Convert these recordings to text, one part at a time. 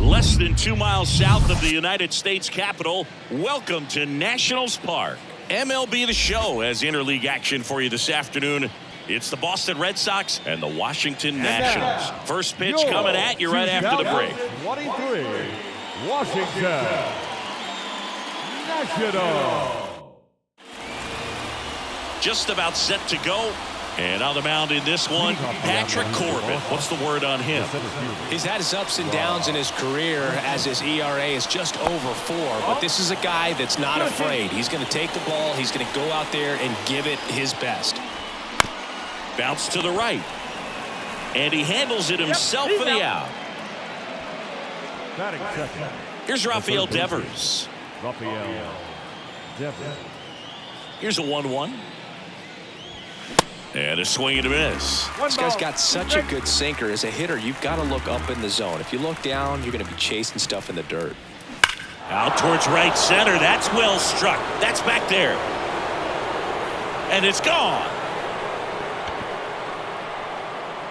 Less than 2 miles south of the United States Capitol, welcome to Nationals Park. MLB The Show has interleague action for you this afternoon. It's the Boston Red Sox and the Washington Nationals. First pitch coming at you right after the break. 23, Washington Nationals. Just about set to go. And on the mound in this one, Patrick Corbin. What's the word on him? He's had his ups and downs in his career as his ERA is just over 4. But this is a guy that's not afraid. He's going to take the ball. He's going to go out there and give it his best. Bounce to the right. And he handles it himself for the out. Here's Rafael Devers. Here's a 1-1. And a swing and a miss. This guy's got such a good sinker. As a hitter, you've got to look up in the zone. If you look down, you're going to be chasing stuff in the dirt. Out towards right center. That's well struck. That's back there. And it's gone.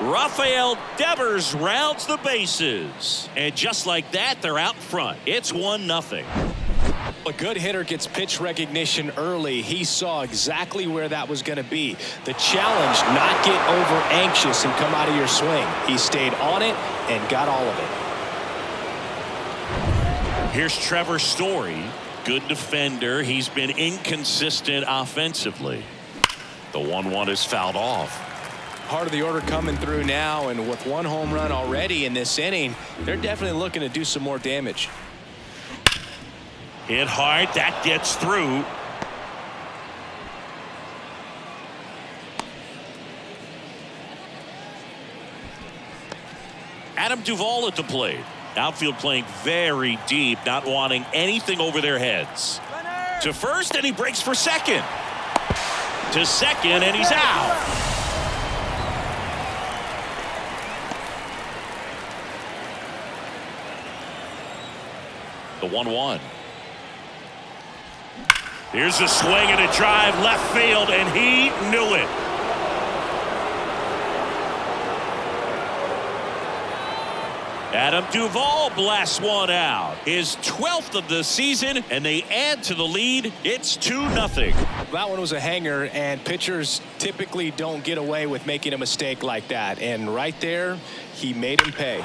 Rafael Devers rounds the bases. And just like that, they're out front. It's 1-0. A good hitter gets pitch recognition early. He saw exactly where that was going to be. The challenge, not get over anxious and come out of your swing. He stayed on it and got all of it. Here's Trevor Story. Good defender. He's been inconsistent offensively. The 1-1 is fouled off. Part of the order coming through now, and with 1 home run already in this inning, they're definitely looking to do some more damage. Hit hard. That gets through. Adam Duvall at the plate. Outfield playing very deep, not wanting anything over their heads. To first, and he breaks for second. To second, and he's out. The 1-1. Here's a swing and a drive left field, and he knew it. Adam Duvall blasts one out. His 12th of the season, and they add to the lead. It's 2-0. That one was a hanger, and pitchers typically don't get away with making a mistake like that. And right there, he made him pay.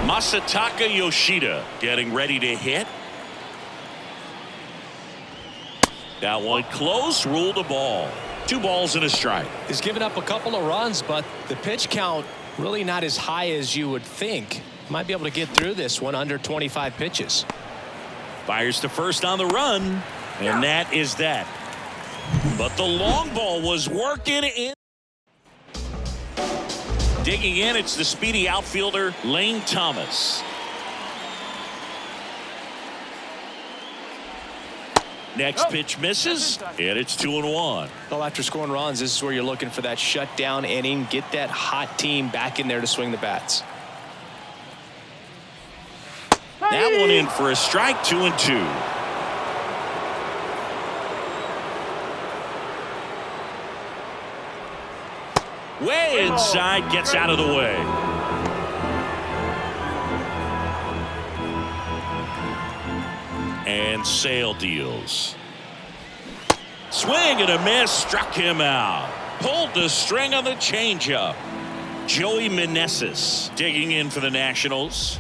Masataka Yoshida getting ready to hit. That one close, ruled a ball. 2 balls and a strike. He's given up a couple of runs, but the pitch count really not as high as you would think. Might be able to get through this one under 25 pitches. Fires to first on the run, and that is that. But the long ball was working in. Digging in, it's the speedy outfielder, Lane Thomas. Next pitch misses, and it's 2-1. Well, after scoring runs, this is where you're looking for that shutdown inning. Get that hot team back in there to swing the bats. That one in for a strike, 2-2. Way inside, gets out of the way. And Sale deals. Swing and a miss, struck him out. Pulled the string on the changeup. Joey Meneses digging in for the Nationals.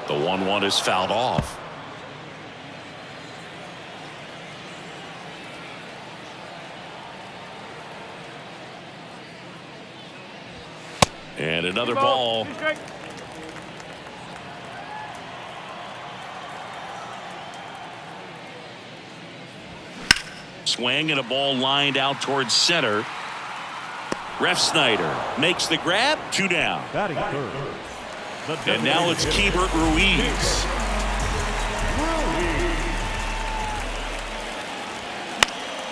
The 1-1 is fouled off. And another ball. Swing and a ball lined out towards center. Ref Snyder makes the grab. 2 down. And now it's Keibert Ruiz.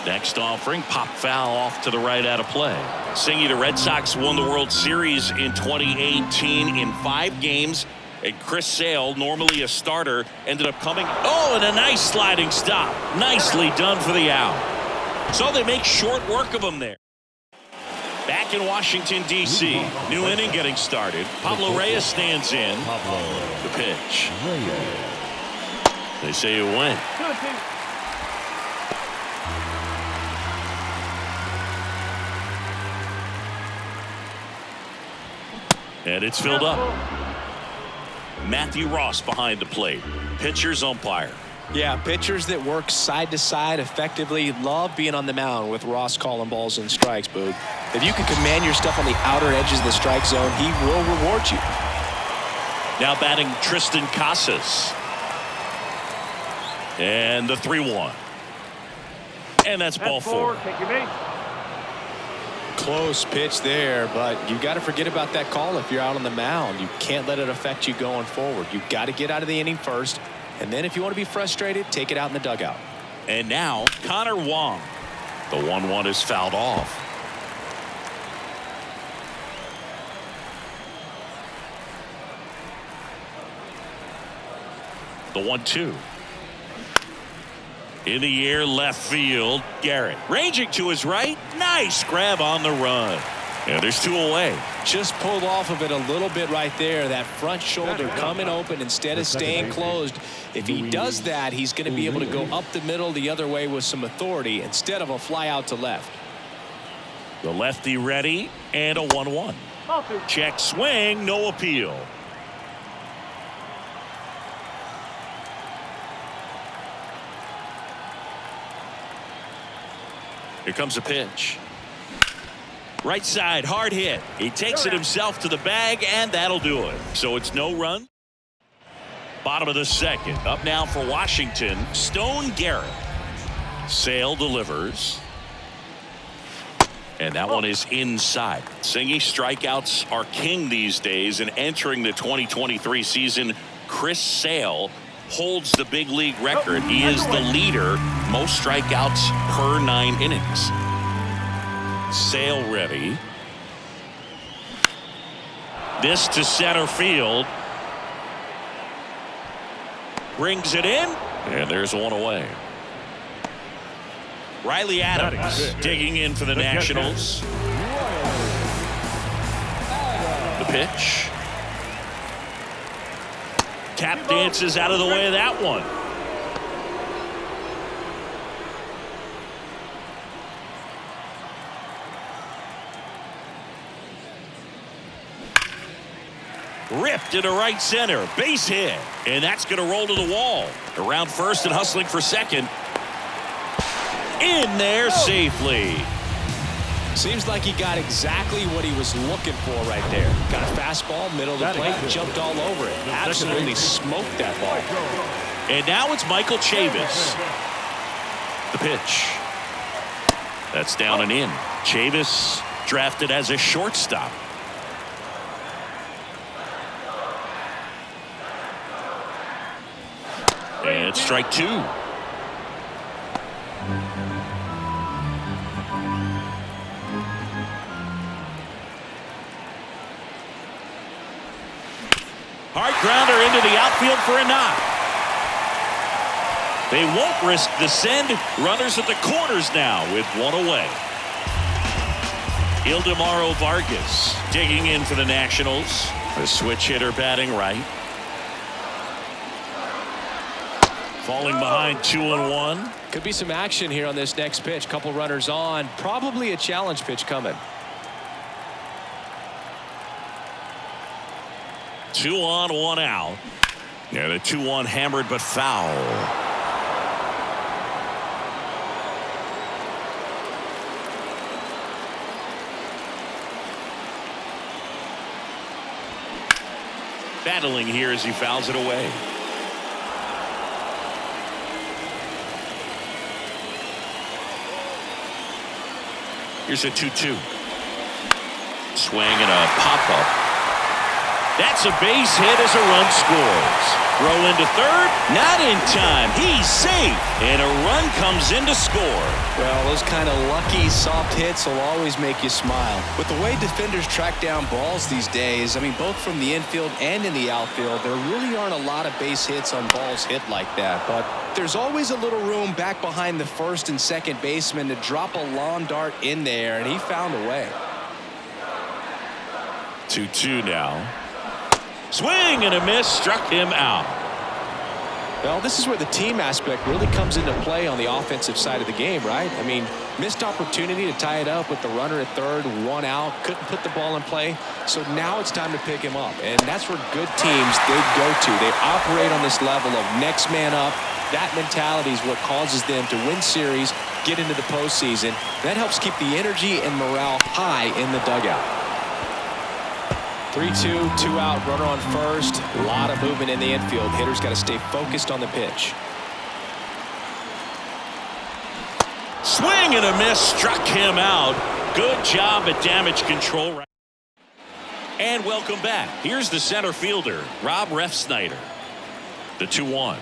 Next offering, pop foul off to the right out of play. Singy, the Red Sox won the World Series in 2018 in 5 games. And Chris Sale, normally a starter, ended up coming. Oh, and a nice sliding stop. Nicely done for the out. So they make short work of him there. Back in Washington, D.C., new inning getting started. Pablo Reyes stands in. The pitch. They say it went. And it's filled up. Matthew Ross behind the plate. Pitcher's umpire. Yeah, pitchers that work side to side effectively love being on the mound with Ross calling balls and strikes, Boog. If you can command your stuff on the outer edges of the strike zone, he will reward you. Now batting Tristan Casas. And the 3-1. And that's ball four. Take your base. Close pitch there, but you got to forget about that call if you're out on the mound. You can't let it affect you going forward. You got to get out of the inning first, and then if you want to be frustrated, take it out in the dugout. And now Connor Wong. The 1-1 is fouled off. The 1-2. In the air, left field. Garrett ranging to his right. Nice grab on the run. And there's two away. Just pulled off of it a little bit right there. That front shoulder coming open instead of staying closed. If he does that, he's going to be able to go up the middle the other way with some authority instead of a fly out to left. The lefty ready and a 1-1. Check swing, no appeal. Here comes a pitch. Right side, hard hit. He takes it himself to the bag, and that'll do it. So it's no run. Bottom of the second. Up now for Washington, Stone Garrett. Sale delivers. And that one is inside. Singy, strikeouts are king these days, and entering the 2023 season, Chris Sale holds the big league record. He is the leader, most strikeouts per 9 innings. Sale ready. This to center field. Brings it in, and there's one away. Riley Adams digging in for the Nationals. The pitch. Tap dances out of the way of that one. Ripped into right center. Base hit. And that's going to roll to the wall. Around first and hustling for second. In there safely. Seems like he got exactly what he was looking for right there. Got a fastball, middle of the plate, jumped all over it. Absolutely smoked that ball. And now it's Michael Chavis. The pitch. That's down and in. Chavis drafted as a shortstop. And strike two. Hard grounder into the outfield for a knock. They won't risk the send. Runners at the corners now with one away. Ildemaro Vargas digging in for the Nationals. The switch hitter batting right. Falling behind 2-1. Could be some action here on this next pitch. Couple runners on. Probably a challenge pitch coming. 2 on, 1 out. Yeah, the 2-1 hammered but foul. Battling here as he fouls it away. Here's a 2-2. Swing and a pop-up. That's a base hit as a run scores. Throw into third, not in time. He's safe, and a run comes in to score. Well, those kind of lucky soft hits will always make you smile. With the way defenders track down balls these days, I mean, both from the infield and in the outfield, there really aren't a lot of base hits on balls hit like that. But there's always a little room back behind the first and second baseman to drop a lawn dart in there, and he found a way. 2-2 now. Swing and a miss, struck him out. Well, this is where the team aspect really comes into play on the offensive side of the game, right? I mean, missed opportunity to tie it up with the runner at third, one out, couldn't put the ball in play. So now it's time to pick him up. And that's where good teams, they go to. They operate on this level of next man up. That mentality is what causes them to win series, get into the postseason. That helps keep the energy and morale high in the dugout. 3-2, 2 out, runner on first. A lot of movement in the infield. Hitter's got to stay focused on the pitch. Swing and a miss, struck him out. Good job at damage control. And welcome back. Here's the center fielder, Rob Refsnyder. The 2-1.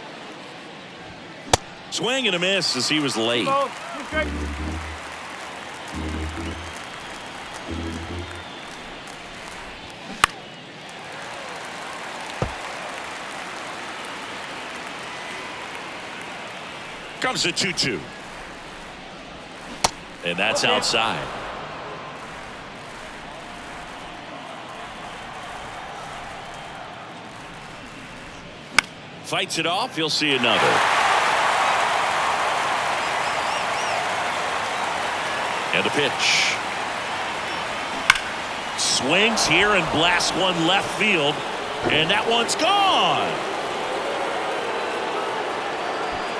Swing and a miss as he was late. Comes the 2-2. And that's outside. Fights it off. He'll see another. And a pitch. Swings here and blasts one left field. And that one's gone.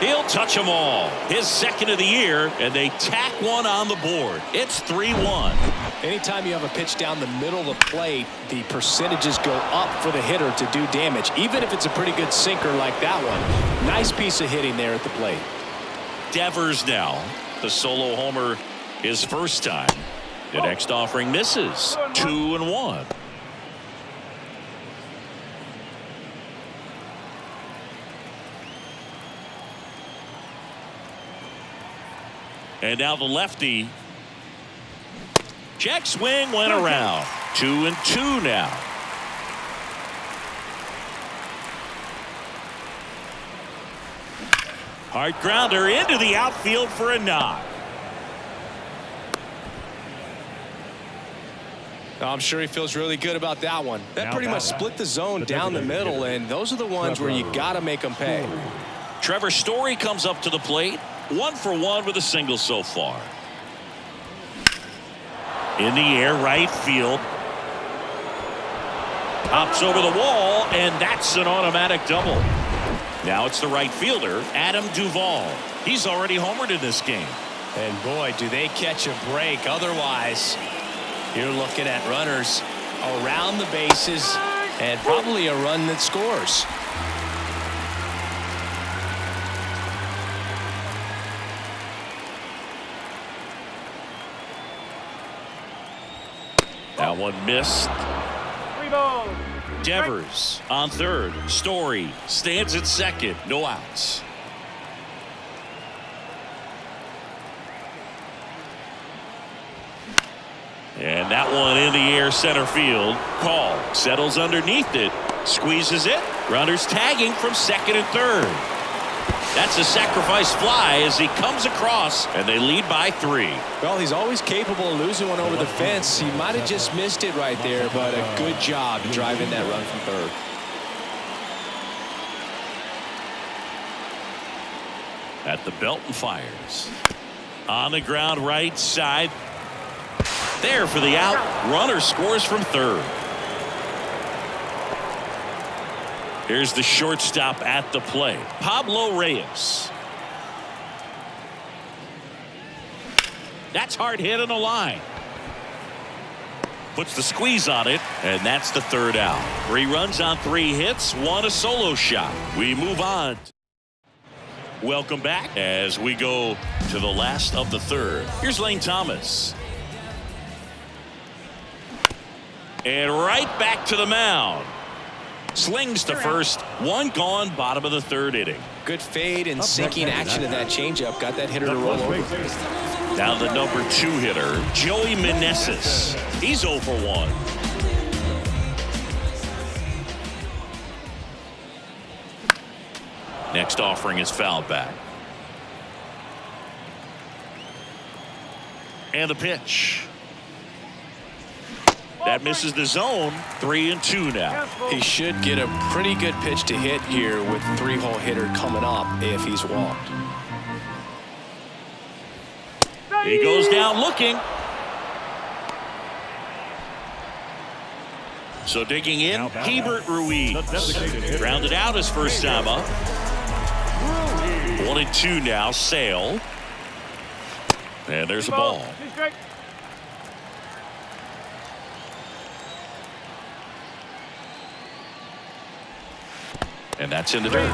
He'll touch them all. His second of the year, and they tack one on the board. It's 3-1. Anytime you have a pitch down the middle of the plate, the percentages go up for the hitter to do damage, even if it's a pretty good sinker like that one. Nice piece of hitting there at the plate. Devers now. The solo homer his first time. The next offering misses. 2-1. And now the lefty. Check swing went around. 2-2 now. Hard grounder into the outfield for a knock. I'm sure he feels really good about that one. That pretty much split the zone down the middle, and those are the ones where you got to make them pay. Trevor Story comes up to the plate. 1 for 1 with a single so far. In the air, right field. Pops over the wall, and that's an automatic double. Now it's the right fielder, Adam Duvall. He's already homered in this game. And boy, do they catch a break. Otherwise, you're looking at runners around the bases and probably a run that scores. That one missed. Devers on third. Story stands at second. No outs. And that one in the air center field. Call settles underneath it. Squeezes it. Runners tagging from second and third. That's a sacrifice fly as he comes across, and they lead by 3. Well, he's always capable of losing one over the fence. He might have just missed it right there, but a good job driving that run from third. At the belt and fires. On the ground right side. There for the out. Runner scores from third. Here's the shortstop at the plate, Pablo Reyes. That's hard hit on the line. Puts the squeeze on it, and that's the third out. 3 runs on 3 hits, 1 a solo shot. We move on. Welcome back as we go to the last of the third. Here's Lane Thomas. And right back to the mound. Slings to first. One gone, bottom of the third inning. Good fade and sinking action in that changeup. Got that hitter to roll over. Now the number 2 hitter, Joey Meneses. He's 0 for 1. Next offering is fouled back. And the pitch. That misses the zone. 3-2 now. He should get a pretty good pitch to hit here with 3-hole hitter coming up if he's walked. He goes down looking. So digging in, Hebert Ruiz. Grounded out his first time up. 1-2 now, Sale. And there's a ball. And that's in the dirt.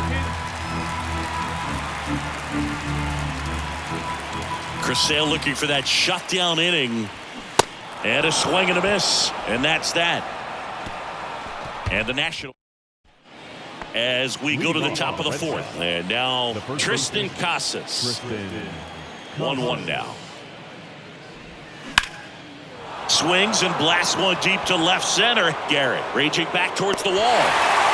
Chris Sale looking for that shutdown inning. And a swing and a miss. And that's that. And the National. As we go to the top of the 4th. And now Tristan Casas. 1-1 now. Swings and blasts one deep to left center. Garrett raging back towards the wall.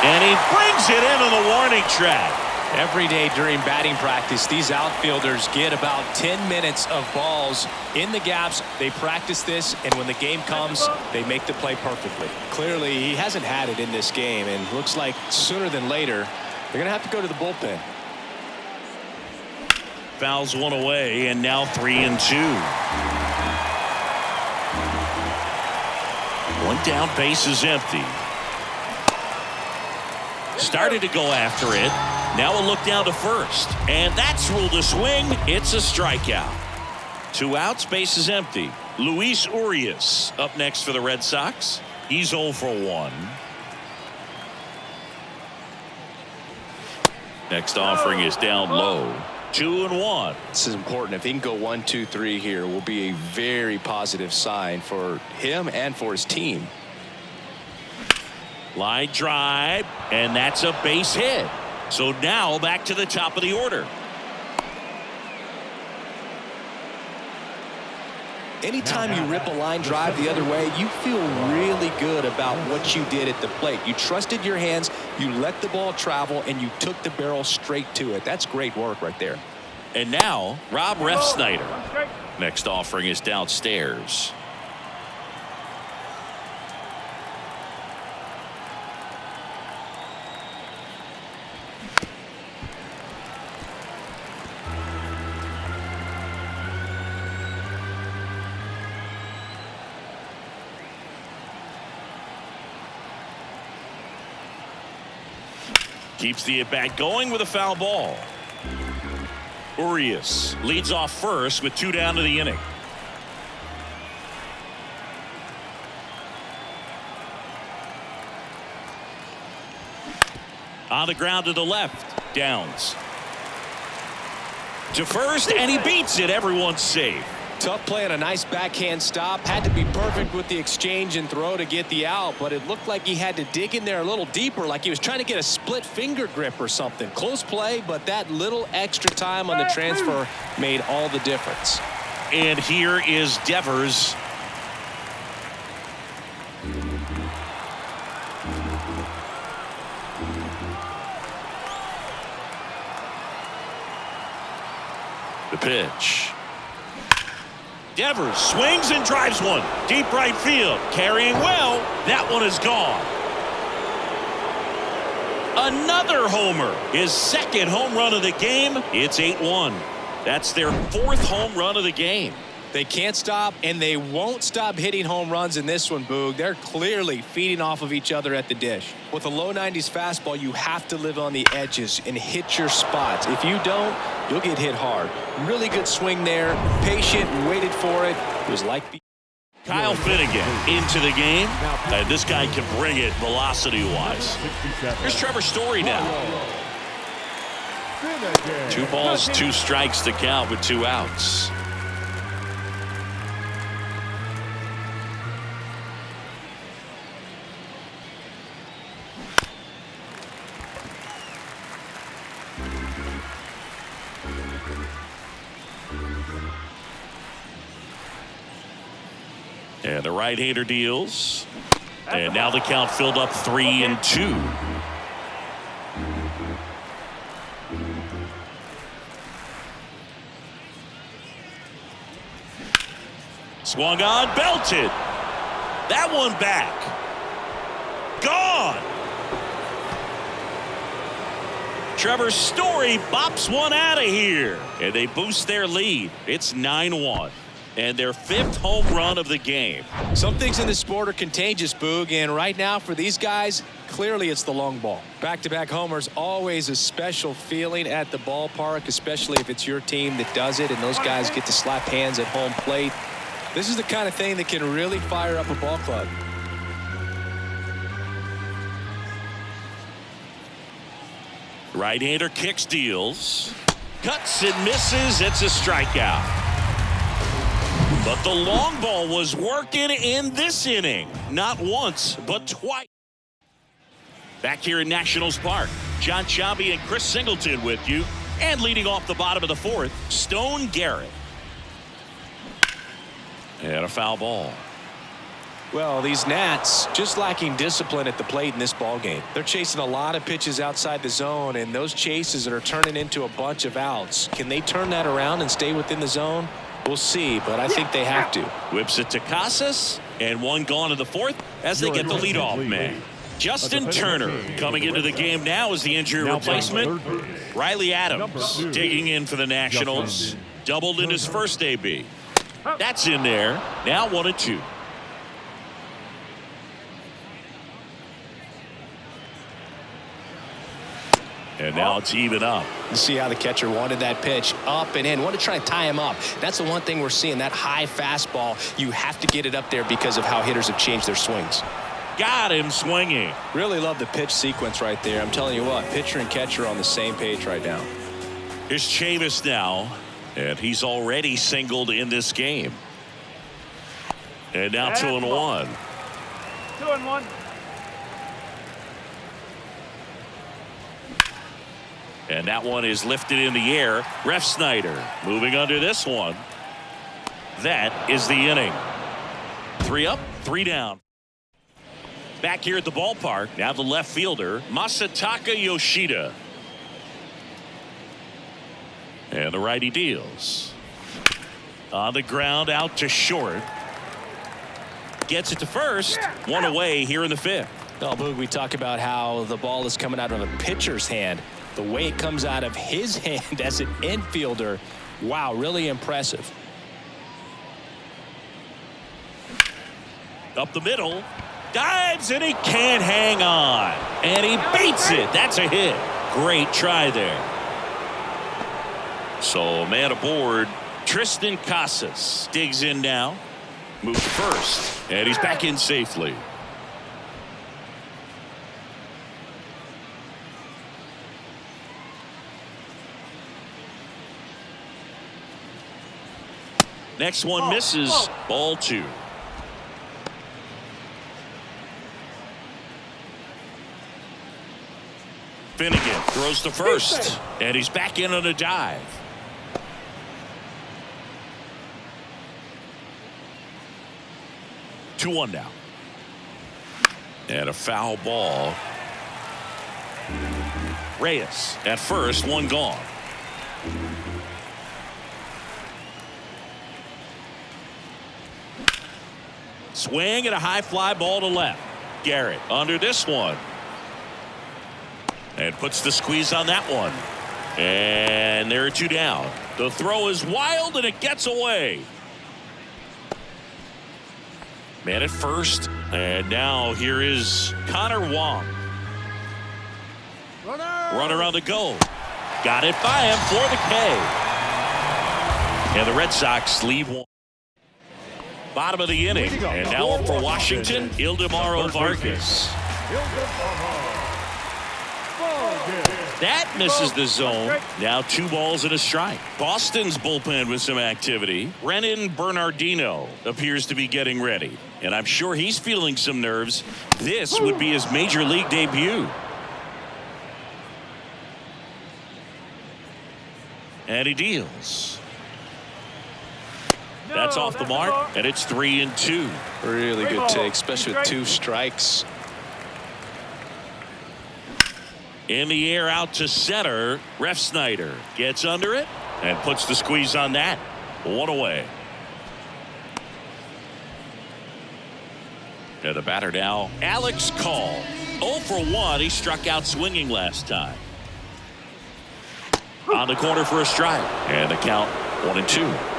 And he brings it into the warning track. Every day during batting practice, these outfielders get about 10 minutes of balls in the gaps. They practice this, and when the game comes, they make the play perfectly. Clearly, he hasn't had it in this game, and looks like sooner than later, they're going to have to go to the bullpen. Fouls one away, and now 3-2. One down, base is empty. Started to go after it. Now a look down to first. And that's ruled a swing. It's a strikeout. 2 outs, base is empty. Luis Urias up next for the Red Sox. He's 0 for 1. Next offering is down low. 2-1. This is important. If he can go 1, 2, 3 here, will be a very positive sign for him and for his team. Line drive, and that's a base hit. So now back to the top of the order. Anytime you rip a line drive the other way, you feel really good about what you did at the plate. You trusted your hands, you let the ball travel, and you took the barrel straight to it. That's great work right there. And now, Rob Refsnyder. Next offering is downstairs. Keeps the at-bat going with a foul ball. Urias leads off first with 2 down to the inning. On the ground to the left. Downs. To first, and he beats it. Everyone's safe. Tough play on a nice backhand stop. Had to be perfect with the exchange and throw to get the out, but it looked like he had to dig in there a little deeper, like he was trying to get a split finger grip or something. Close play, but that little extra time on the transfer made all the difference. And here is Devers. The pitch. Devers swings and drives one. Deep right field. Carrying well. That one is gone. Another homer. His second home run of the game. It's 8-1. That's their 4th home run of the game. They can't stop, and they won't stop hitting home runs in this one, Boog. They're clearly feeding off of each other at the dish. With a low 90s fastball, you have to live on the edges and hit your spots. If you don't, you'll get hit hard. Really good swing there. Patient, waited for it. It was like Kyle Finnegan into the game. This guy can bring it velocity-wise. Here's Trevor Story now. 2 balls, 2 strikes to count with 2 outs. And the right-hander deals. And now the count filled up 3-2. Swung on, belted. That one back. Gone. Trevor Story bops one out of here. And they boost their lead. It's 9-1. And their 5th home run of the game. Some things in this sport are contagious, Boog, and right now for these guys, clearly it's the long ball. Back-to-back homers, always a special feeling at the ballpark, especially if it's your team that does it and those guys get to slap hands at home plate. This is the kind of thing that can really fire up a ball club. Right-hander kicks, deals. Cuts and misses. It's a strikeout. But the long ball was working in this inning. Not once, but twice. Back here in Nationals Park, John Chambi and Chris Singleton with you. And leading off the bottom of the 4th, Stone Garrett. And a foul ball. Well, these Nats just lacking discipline at the plate in this ball game. They're chasing a lot of pitches outside the zone, and those chases are turning into a bunch of outs. Can they turn that around and stay within the zone? We'll see, but I think they have to. Whips it to Casas, and one gone in the 4th as they get the leadoff man. Justin Turner coming into the game now as the injury replacement. Riley Adams digging in for the Nationals. Doubled in his first AB. That's in there. Now 1-2. And now it's even up. You see how the catcher wanted that pitch up and in. Want to try and tie him up. That's the one thing we're seeing, that high fastball. You have to get it up there because of how hitters have changed their swings. Got him swinging. Really love the pitch sequence right there. I'm telling you what, pitcher and catcher are on the same page right now. Here's Chavis now, and he's already singled in this game. And now 2-1. 2-1. And that one is lifted in the air. Ref Snyder moving under this one. That is the inning. 3 up, 3 down. Back here at the ballpark, now the left fielder, Masataka Yoshida. And the righty deals. On the ground, out to short. Gets it to first. One away here in the 5th. Oh, Boog, we talk about how the ball is coming out of a pitcher's hand. The way it comes out of his hand as an infielder, wow, really impressive. Up the middle, dives, and he can't hang on. And he beats it. That's a hit. Great try there. So, man aboard, Tristan Casas digs in now. Moves to first, and he's back in safely. Next one misses. Ball 2. Finnegan throws to first, and he's back in on a dive. Two 2-1 now. And a foul ball. Reyes at first, one gone. Swing and a high fly ball to left. Garrett under this one. And puts the squeeze on that one. And there are 2 down. The throw is wild and it gets away. Man at first. And now here is Connor Wong. Runner on the go. Got it by him for the K. And the Red Sox leave one. Bottom of the inning. And now up for Washington, Ildemaro Vargas. That misses the zone. Now 2 balls and a strike. Boston's bullpen with some activity. Renan Bernardino appears to be getting ready. And I'm sure he's feeling some nerves. This would be his major league debut. And he deals. That's off the mark, and it's 3-2. Really good take, especially with 2 strikes. In the air out to center. Refsnyder gets under it and puts the squeeze on that. 1 away. And the batter now, Alex Call. 0 for 1. He struck out swinging last time. On the corner for a strike. And the count 1-2.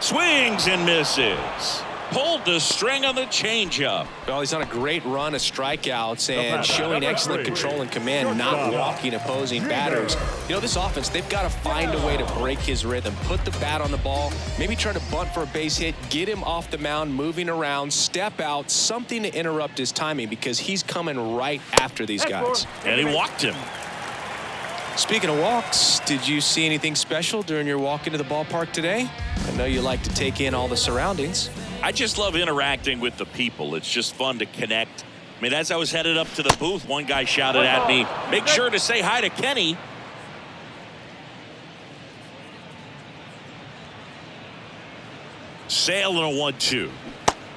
Swings and misses. Pulled the string on the changeup. Well, he's on a great run of strikeouts and showing excellent control and command, not walking opposing batters. You know, this offense, they've got to find a way to break his rhythm, put the bat on the ball, maybe try to bunt for a base hit, get him off the mound, moving around, step out, something to interrupt his timing because he's coming right after these guys. And he walked him. Speaking of walks, did you see anything special during your walk into the ballpark today? I know you like to take in all the surroundings. I just love interacting with the people. It's just fun to connect. I mean, as I was headed up to the booth, one guy shouted at me, "Make sure to say hi to Kenny." Sale and a 1-2.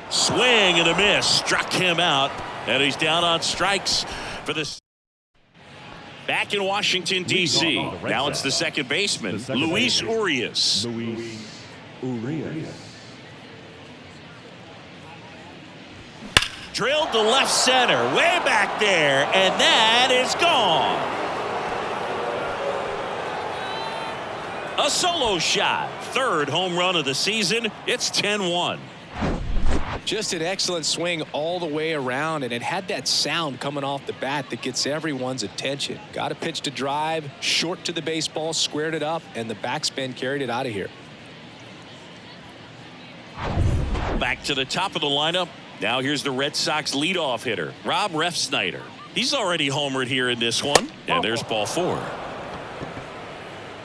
Swing and a miss. Struck him out. And he's down on strikes for this. Back in Washington, D.C. Now it's the second baseman, Luis Urias. Drilled to left center, way back there, and that is gone. A solo shot, 3rd home run of the season. It's 10-1. Just an excellent swing all the way around, and it had that sound coming off the bat that gets everyone's attention. Got a pitch to drive, short to the baseball, squared it up, and the backspin carried it out of here. Back to the top of the lineup. Now here's the Red Sox leadoff hitter, Rob Refsnyder. He's already homered here in this one, and there's ball 4.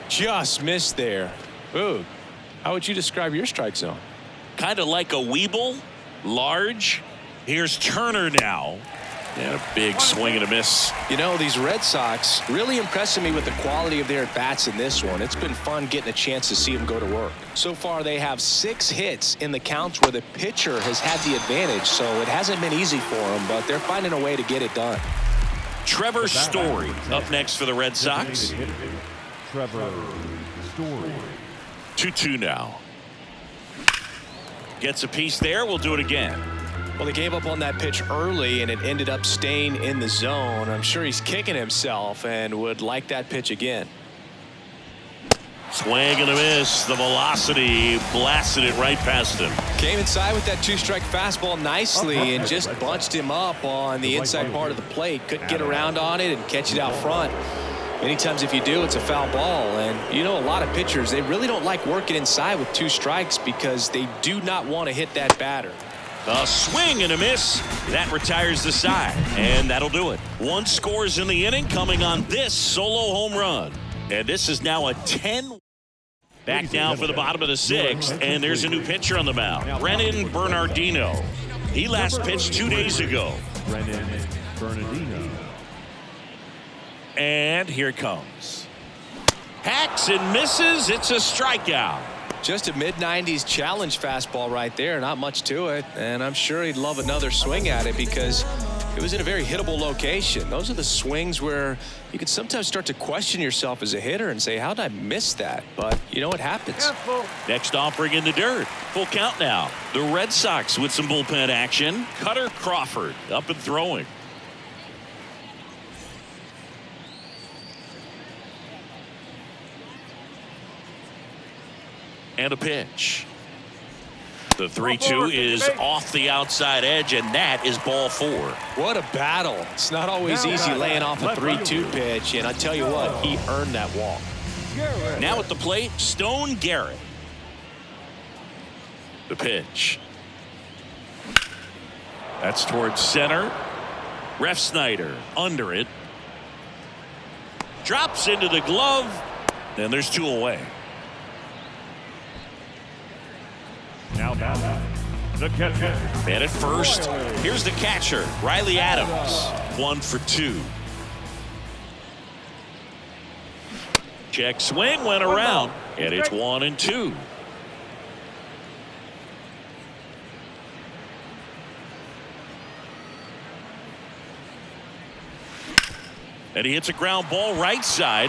Just missed there. Ooh, how would you describe your strike zone? Kind of like a Weeble, large. Here's Turner now. And a big swing and a miss. You know, these Red Sox really impressing me with the quality of their at-bats in this one. It's been fun getting a chance to see them go to work. So far, they have 6 hits in the counts where the pitcher has had the advantage, so it hasn't been easy for them, but they're finding a way to get it done. Trevor Story up next for the Red Sox. Trevor Story. 2-2 now. Gets a piece there. We'll do it again. Well, he gave up on that pitch early, and it ended up staying in the zone. I'm sure he's kicking himself and would like that pitch again. Swing and a miss. The velocity blasted it right past him. Came inside with that 2-strike fastball nicely and just bunched him up on the inside part of the plate. Couldn't get around on it and catch it out front. Many times if you do, it's a foul ball. And you know, a lot of pitchers, they really don't like working inside with 2 strikes because they do not want to hit that batter. A swing and a miss. That retires the side, and that'll do it. 1 scores in the inning coming on this solo home run. And this is now a 10. Back now for the bottom of the 6th, and there's a new pitcher on the mound, Brennan Bernardino. He last pitched 2 days ago. Brennan Bernardino. And here it comes. Hacks and misses. It's a strikeout. Just a mid-90s challenge fastball right there. Not much to it. And I'm sure he'd love another swing at it because it was in a very hittable location. Those are the swings where you can sometimes start to question yourself as a hitter and say, how did I miss that? But you know what happens. Next offering in the dirt. Full count now. The Red Sox with some bullpen action. Cutter Crawford up and throwing. And a pitch. The 3-2 is off the outside edge, and that is ball 4. What a battle. It's not always easy laying off a 3-2 pitch, and I tell you what, he earned that walk. Now at the plate, Stone Garrett. The pitch. That's towards center. Refsnyder under it. Drops into the glove, and there's 2 away. Now the catcher. And at first, here's the catcher, Riley Adams. 1 for 2. Check swing went around, and it's 1-2. And he hits a ground ball right side.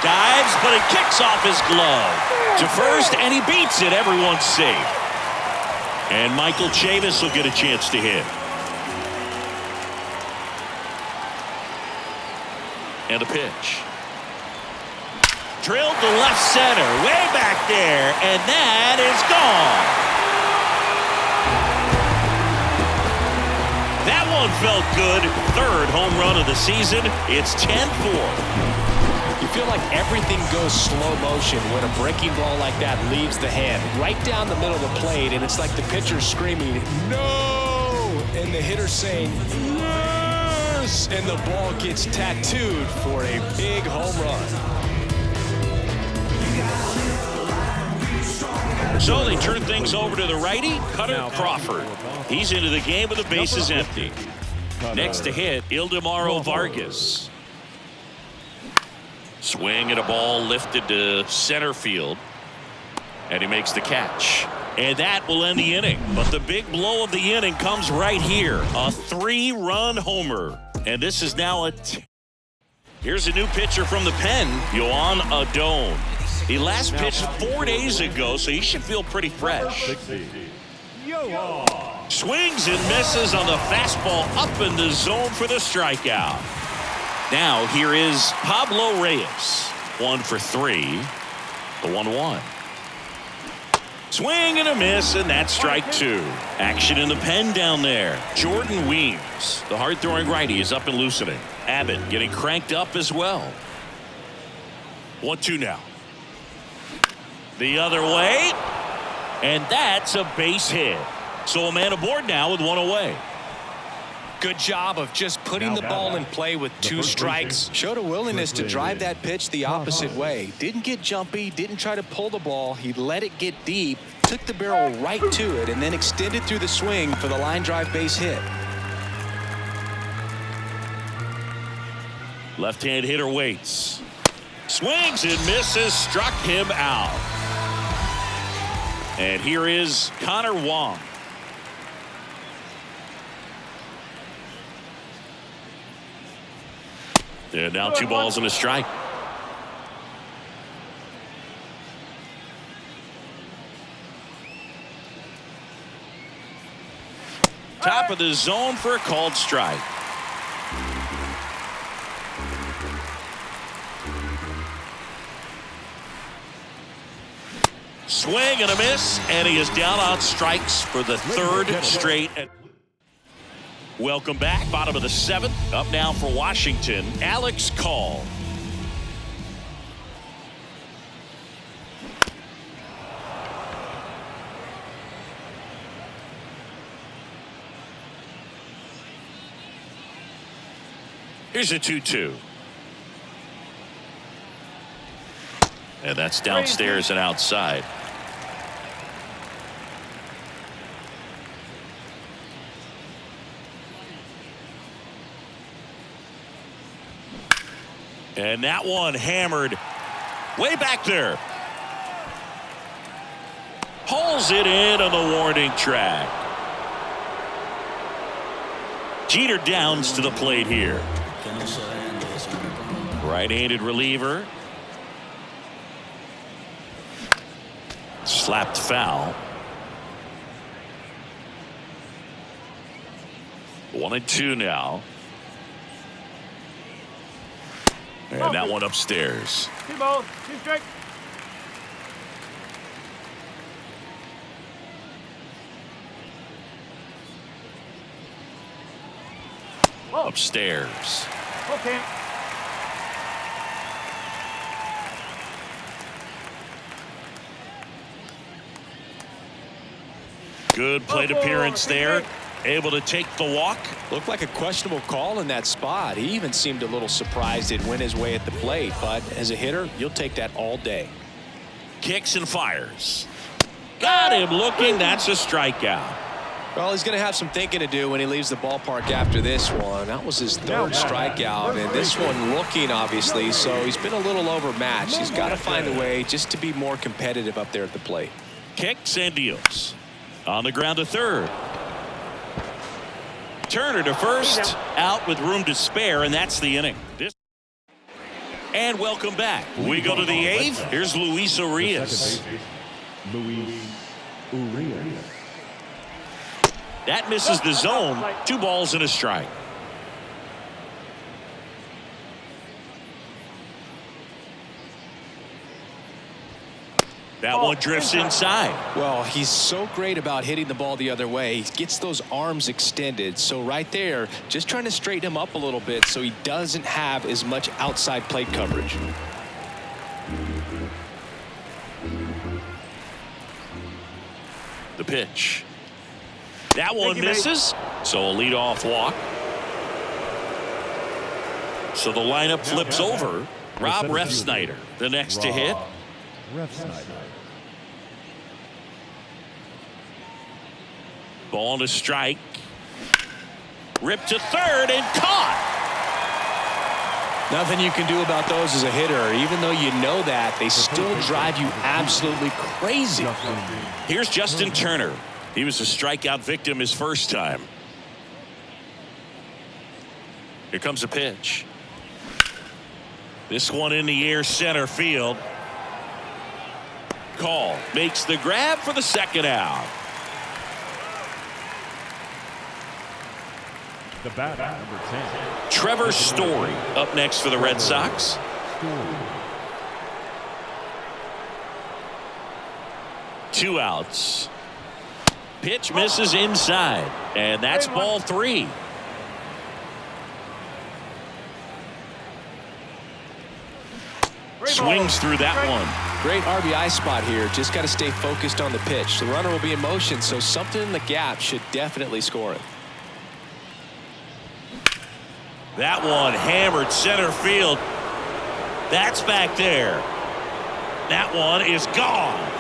Dives, but it kicks off his glove to first, and he beats it. Everyone's safe. And Michael Chavis will get a chance to hit. And a pitch. Drilled to left center, way back there, and that is gone. That one felt good. Third home run of the season. It's 10-4. You feel like everything goes slow motion when a breaking ball like that leaves the hand right down the middle of the plate, and it's like the pitcher screaming, "No!" and the hitter saying, "Yes!" and the ball gets tattooed for a big home run. So they turn things over to the righty, Cutter Crawford. He's into the game with the bases empty. Next to hit, Ildemaro Vargas. Swing at a ball lifted to center field. And he makes the catch. And that will end the inning. But the big blow of the inning comes right here. A 3-run homer. And this is now Here's a new pitcher from the pen, Yoan Adon. He last pitched 4 days ago, so he should feel pretty fresh. Swings and misses on the fastball up in the zone for the strikeout. Now here is Pablo Reyes. 1 for 3. The 1-1. Swing and a miss, and that's strike 2. Action in the pen down there. Jordan Weems, the hard-throwing righty, is up and loosening. Abbott getting cranked up as well. 1-2 now. The other way, and that's a base hit. So a man aboard now with 1 away. Good job of just putting the ball in play with 2 strikes. Showed a willingness to drive that pitch the opposite way. Didn't get jumpy, didn't try to pull the ball. He let it get deep, took the barrel right to it, and then extended through the swing for the line drive base hit. Left-hand hitter waits. Swings and misses, struck him out. And here is Connor Wong. And now 2 balls and a strike. Top of the zone for a called strike. Swing and a miss, and he is down on strikes for the 3rd straight. Welcome back. Bottom of the 7th. Up now for Washington, Alex Call. Here's a 2-2. And that's downstairs and outside. And that one hammered way back there. Hauls it in on the warning track. Jeter Downs to the plate here. Right-handed reliever. Slapped foul. 1-2 now. And that one upstairs. 2 balls, 2 strikes. Upstairs. Okay. Good plate appearance there. Able to take the walk. Looked like a questionable call in that spot. He even seemed a little surprised it went his way at the plate, but as a hitter, you'll take that all day. Kicks and fires. Got him looking. That's a strikeout. Well, he's going to have some thinking to do when he leaves the ballpark after this one. That was his third strikeout, and this one looking, obviously, so he's been a little overmatched. He's got to find a way just to be more competitive up there at the plate. Kicks and deals. On the ground to third. Turner to first. Out with room to spare, and that's the inning. And welcome back. We go to the eighth. Here's Luis Urias. Luis Urias. That misses the zone. 2 balls and a strike. That one drifts inside. Well, he's so great about hitting the ball the other way. He gets those arms extended. So right there, just trying to straighten him up a little bit so he doesn't have as much outside plate coverage. The pitch. That one misses. So a leadoff walk. So the lineup flips over. Rob Refsnyder, the next to hit. Refsnyder. Ball to strike. Ripped to third and caught. Nothing you can do about those as a hitter. Even though you know that, they still drive you absolutely crazy. Here's Justin Turner. He was a strikeout victim his first time. Here comes a pitch. This one in the air, center field. Call makes the grab for the second out. The batter, number 10. Trevor Story up next for the Red Sox. Story. 2 outs. Pitch misses inside, and that's ball 3. Swings through that one. Great RBI spot here. Just got to stay focused on the pitch. The runner will be in motion, so something in the gap should definitely score it. That one hammered center field. That's back there. That one is gone.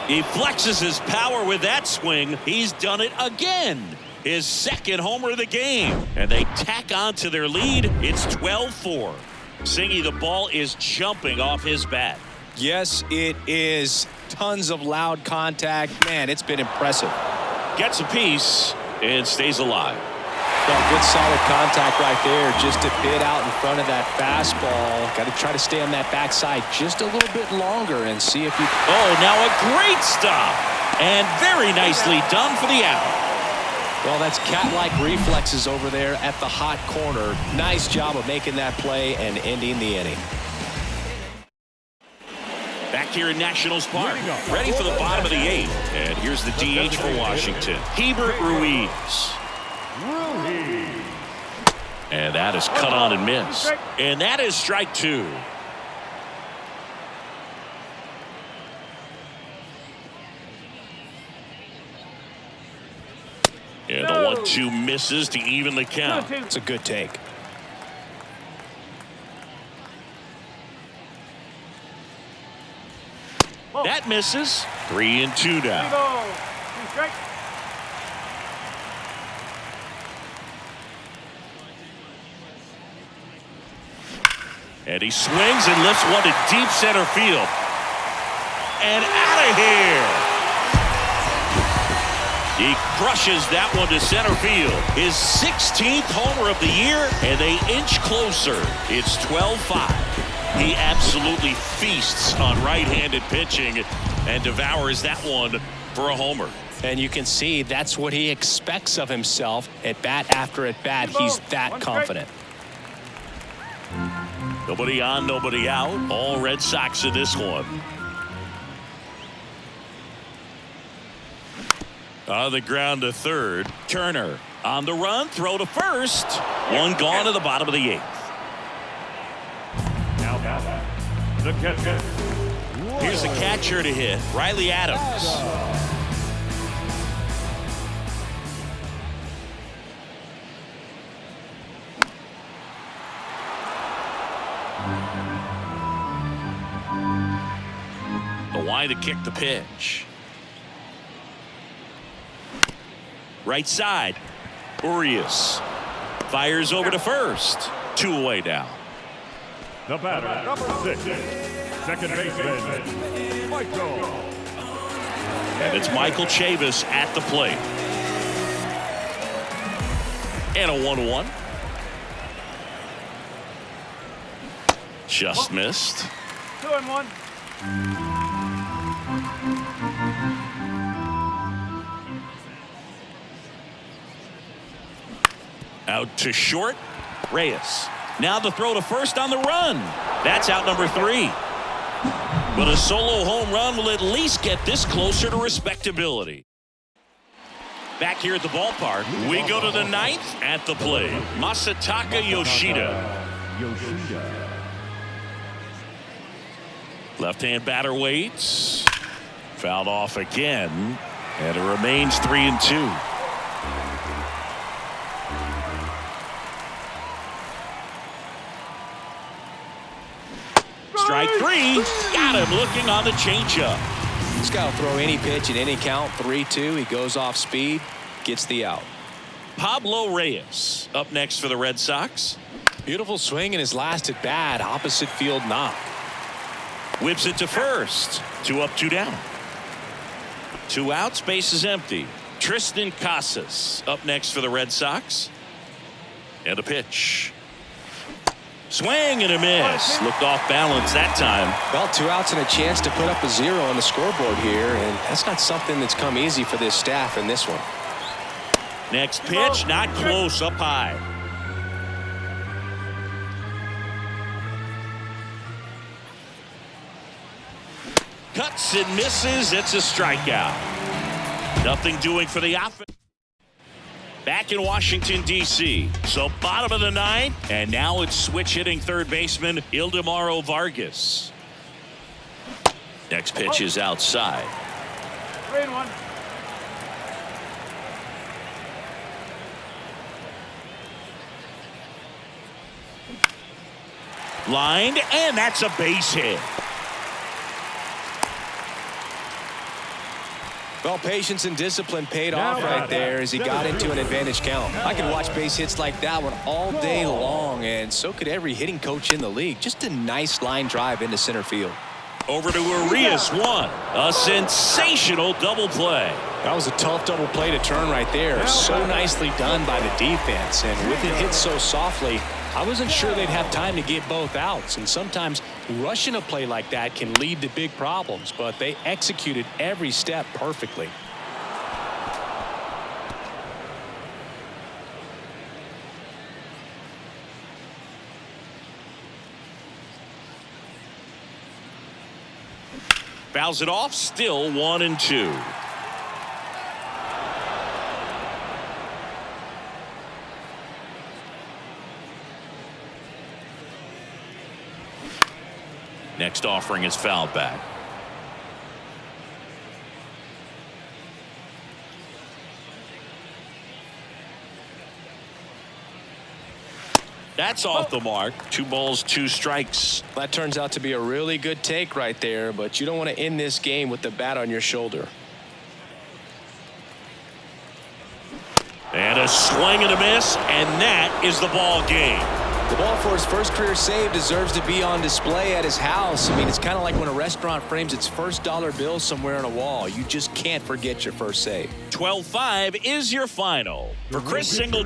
He flexes his power with that swing. He's done it again. His second homer of the game. And they tack on to their lead. It's 12-4. Singy, the ball is jumping off his bat. Yes, it is. Tons of loud contact. Man, it's been impressive. Gets a piece and stays alive. Well, good solid contact right there, just a bit out in front of that fastball. Got to try to stay on that backside just a little bit longer and see if he... Oh, now a great stop. And very nicely done for the out. Well, that's cat-like reflexes over there at the hot corner. Nice job of making that play and ending the inning. Back here in Nationals Park, ready for the bottom of the 8th. And here's the DH for Washington, Hebert Ruiz. And that is cut on and missed. And that is strike 2. And the 1-2 misses to even the count. It's a good take. That misses. 3-2 now. And he swings and lifts one to deep center field. And out of here. He crushes that one to center field. His 16th homer of the year, and they inch closer. It's 12-5. He absolutely feasts on right-handed pitching and devours that one for a homer. And you can see that's what he expects of himself at bat after at bat. He's that confident. Nobody on, nobody out. All Red Sox in this one. On the ground to third. Turner on the run. Throw to first. One gone to the bottom of the 8th. Now the catcher. Here's the catcher to hit. Riley Adams. The line to kick the pitch. Right side. Urias fires over to first. 2 away now. The batter, number 6, second baseman, Michael. And it's Michael Chavis at the plate. And a 1-1. Just missed. 2-1. Out to short. Reyes. Now the throw to first on the run. That's out number 3. But a solo home run will at least get this closer to respectability. Back here at the ballpark, we go to the 9th at the plate. Masataka Yoshida. Left-hand batter waits. Fouled off again. And it remains 3-2. Strike 3. Got him looking on the changeup. This guy will throw any pitch at any count. 3-2. He goes off speed, gets the out. Pablo Reyes up next for the Red Sox. Beautiful swing in his last at bat. Opposite field knock. Whips it to first. 2 up, 2 down. 2 outs, base is empty. Tristan Casas up next for the Red Sox. And a pitch. Swing and a miss. Looked off balance that time. Well, 2 outs and a chance to put up a 0 on the scoreboard here, and that's not something that's come easy for this staff in this one. Next pitch, not close, up high. Cuts and misses. It's a strikeout. Nothing doing for the offense. Back in Washington, D.C. So bottom of the 9th, and now it's switch hitting third baseman Ildemaro Vargas. Next pitch is outside. 3-1. Lined, and that's a base hit. Well, patience and discipline paid off right there as he got into an advantage count. I could watch base hits like that one all day long, and so could every hitting coach in the league. Just a nice line drive into center field. Over to Urias, 1. A sensational double play. That was a tough double play to turn right there. So nicely done by the defense, and with it hit so softly, I wasn't sure they'd have time to get both outs, and sometimes rushing a play like that can lead to big problems, but they executed every step perfectly. Fouls it off, still 1-2. Next offering is fouled back. That's off the mark. 2 balls, 2 strikes. That turns out to be a really good take right there, but you don't want to end this game with the bat on your shoulder. And a swing and a miss, and that is the ball game. The ball for his first career save deserves to be on display at his house. I mean, it's kind of like when a restaurant frames its first dollar bill somewhere on a wall. You just can't forget your first save. 12-5 is your final. For Chris Singleton.